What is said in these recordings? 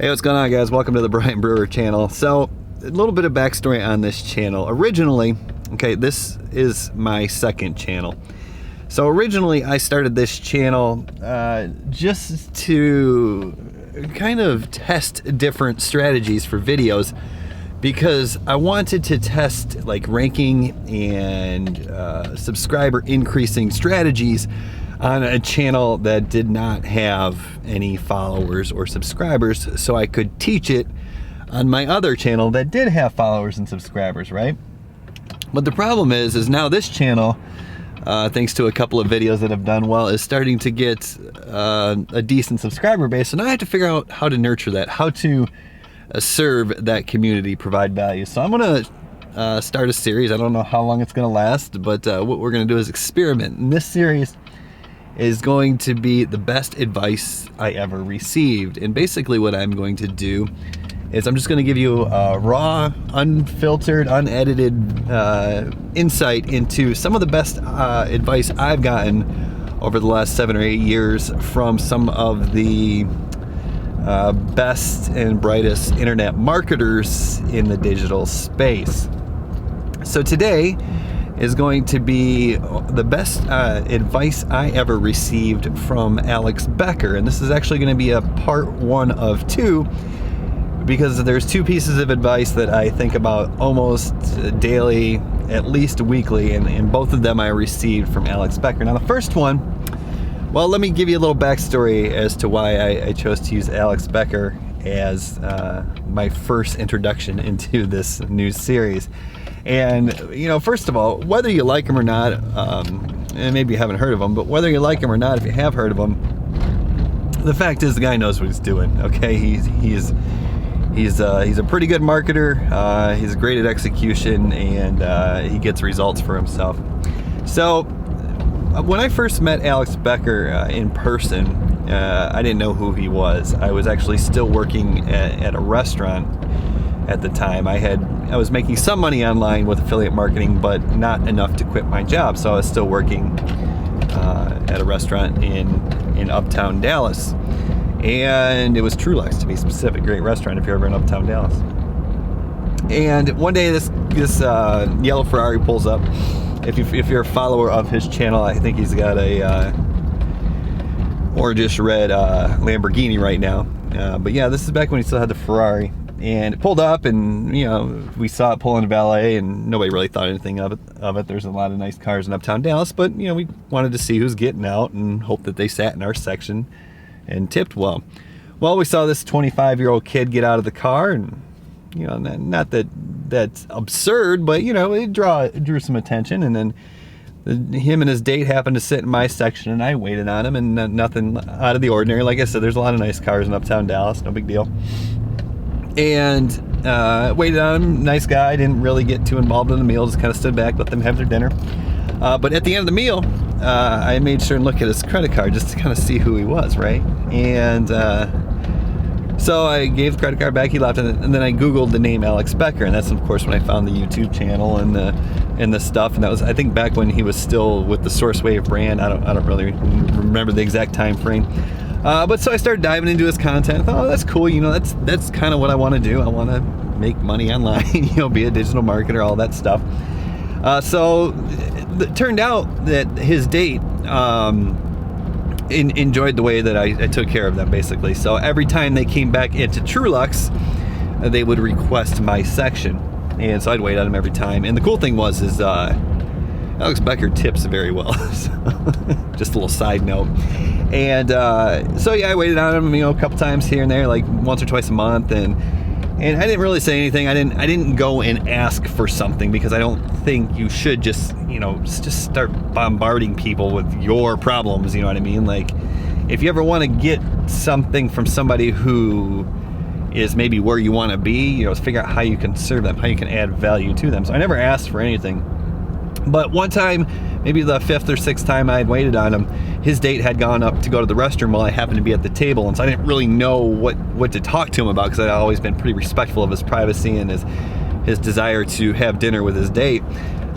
Hey, what's going on, guys? Welcome to the Brewer channel. So, a little bit of backstory on this channel. Originally, okay, this is my second channel. So originally, I started this channel just to kind of test different strategies for videos, because I wanted to test like ranking and subscriber increasing strategies on a channel that did not have any followers or subscribers, so I could teach it on my other channel that did have followers and subscribers, right? But the problem is now this channel, thanks to a couple of videos that have done well, is starting to get a decent subscriber base, and I have to figure out how to nurture that, how to serve that community, provide value. So I'm gonna start a series. I don't know how long it's gonna last, but what we're gonna do is experiment. And this series is going to be the best advice I ever received. And basically what I'm going to do is I'm just going to give you a raw, unfiltered, unedited insight into some of the best advice I've gotten over the last 7 or 8 years from some of the best and brightest internet marketers in the digital space. So today is going to be the best advice I ever received from Alex Becker. And this is actually going to be a part 1 of 2, because there's 2 pieces of advice that I think about almost daily, at least weekly, and both of them I received from Alex Becker. Now the first one, well, let me give you a little backstory as to why I chose to use Alex Becker as my first introduction into this new series. And, you know, first of all, whether you like him or not, and maybe you haven't heard of him, but whether you like him or not, if you have heard of him, the fact is the guy knows what he's doing, okay? He's a pretty good marketer, he's great at execution, and he gets results for himself. So, when I first met Alex Becker in person, I didn't know who he was. I was actually still working at a restaurant at the time. I was making some money online with affiliate marketing, but not enough to quit my job. So I was still working at a restaurant in Uptown Dallas, and it was Trulux, to be specific. Great restaurant if you're ever in Uptown Dallas. And one day this yellow Ferrari pulls up. If you're a follower of his channel, I think he's got a orangish red Lamborghini right now. But yeah, this is back when he still had the Ferrari. And it pulled up, and you know, we saw it pull into valet, and nobody really thought anything of it. There's a lot of nice cars in Uptown Dallas, but you know, we wanted to see who's getting out and hope that they sat in our section and tipped well. Well, we saw this 25-year-old kid get out of the car, and you know, not that that's absurd, but you know, it drew some attention. And then him and his date happened to sit in my section, and I waited on him, and nothing out of the ordinary. Like I said, there's a lot of nice cars in Uptown Dallas, no big deal. And waited on him. Nice guy, didn't really get too involved in the meal, just kind of stood back, let them have their dinner. But at the end of the meal, I made sure and look at his credit card just to kind of see who he was, right? And so I gave the credit card back, he left, and then I Googled the name Alex Becker, and that's of course when I found the YouTube channel and the stuff. And that was, I think, back when he was still with the SourceWave brand. I don't really remember the exact time frame. But so I started diving into his content. I thought, oh, that's cool. You know, that's kind of what I want to do. I want to make money online, you know, be a digital marketer, all that stuff. So it turned out that his date enjoyed the way that I took care of them, basically. So every time they came back into Trulux, they would request my section. And so I'd wait on them every time. And the cool thing was Alex Becker tips very well. So, just a little side note. And so yeah, I waited on him, you know, a couple times here and there, like once or twice a month, and I didn't really say anything. I didn't go and ask for something, because I don't think you should just start bombarding people with your problems. You know what I mean? Like, if you ever want to get something from somebody who is maybe where you want to be, you know, figure out how you can serve them, how you can add value to them. So I never asked for anything. But one time, maybe the 5th or 6th time I had waited on him, his date had gone up to go to the restroom while I happened to be at the table, and so I didn't really know what to talk to him about, because I'd always been pretty respectful of his privacy and his desire to have dinner with his date.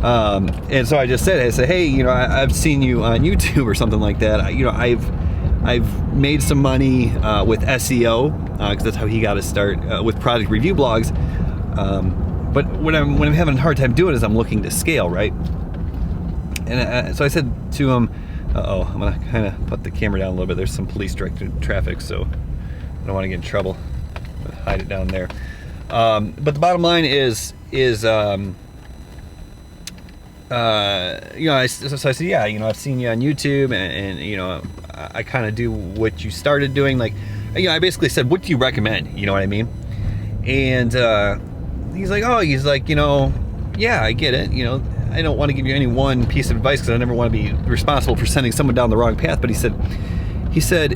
And so I just said, hey, you know, I've seen you on YouTube or something like that. I've I've made some money with SEO, because that's how he got his start, with product review blogs. But what I'm having a hard time doing is I'm looking to scale, right? And so I said to him, I'm gonna kind of put the camera down a little bit. There's some police directed traffic, so I don't want to get in trouble. Hide it down there. But the bottom line is you know, so I said, yeah, you know, I've seen you on YouTube, and you know, I kind of do what you started doing. Like, you know, I basically said, what do you recommend? You know what I mean? And he's like, you know, yeah, I get it. You know, I don't want to give you any one piece of advice because I never want to be responsible for sending someone down the wrong path. But he said,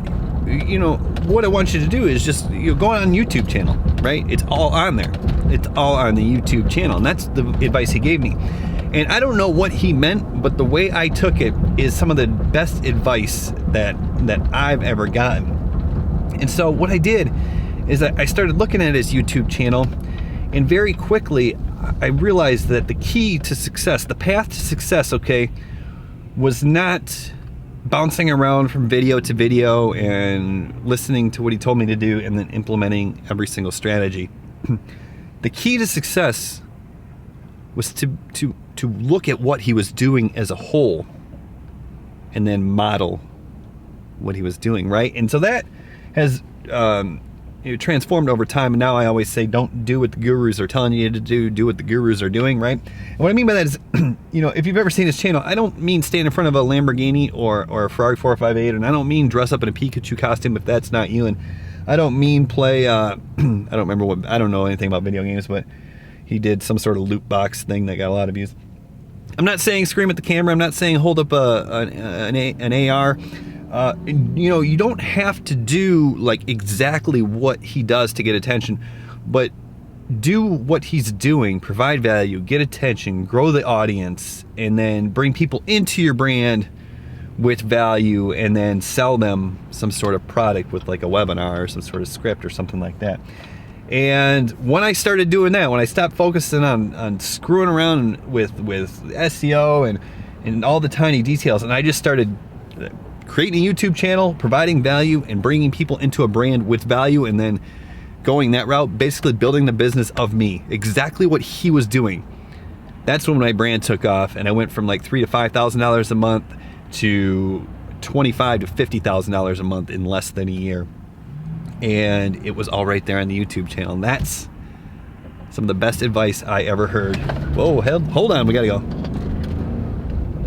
you know, what I want you to do is just, you know, go on YouTube channel, right? It's all on there. It's all on the YouTube channel. And that's the advice he gave me. And I don't know what he meant, but the way I took it is some of the best advice that I've ever gotten. And so what I did is I started looking at his YouTube channel, and very quickly I realized that the key to success, the path to success, okay, was not bouncing around from video to video and listening to what he told me to do and then implementing every single strategy. The key to success was to look at what he was doing as a whole and then model what he was doing, right? And so that has transformed over time, and now I always say, don't do what the gurus are telling you to do what the gurus are doing, right? And what I mean by that is, you know, if you've ever seen his channel, I don't mean stand in front of a Lamborghini or a Ferrari 458, and I don't mean dress up in a Pikachu costume if that's not you, and I don't mean play, I don't know anything about video games, but he did some sort of loot box thing that got a lot of views. I'm not saying scream at the camera. I'm not saying hold up an AR. You know, you don't have to do like exactly what he does to get attention, but do what he's doing, provide value, get attention, grow the audience, and then bring people into your brand with value, and then sell them some sort of product with like a webinar or some sort of script or something like that. And when I started doing that, when I stopped focusing on screwing around with SEO and all the tiny details, and I just started creating a YouTube channel, providing value, and bringing people into a brand with value, and then going that route, basically building the business of me, exactly what he was doing. That's when my brand took off, and I went from like $3,000 to $5,000 a month to $25,000 to $50,000 a month in less than a year. And it was all right there on the YouTube channel. And that's some of the best advice I ever heard. Whoa, hold on, we gotta go.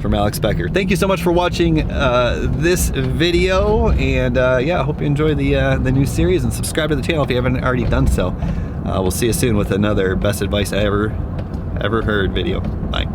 From Alex Becker. Thank you so much for watching this video, and yeah, I hope you enjoy the new series, and subscribe to the channel if you haven't already done so. We'll see you soon with another best advice I ever heard video. Bye.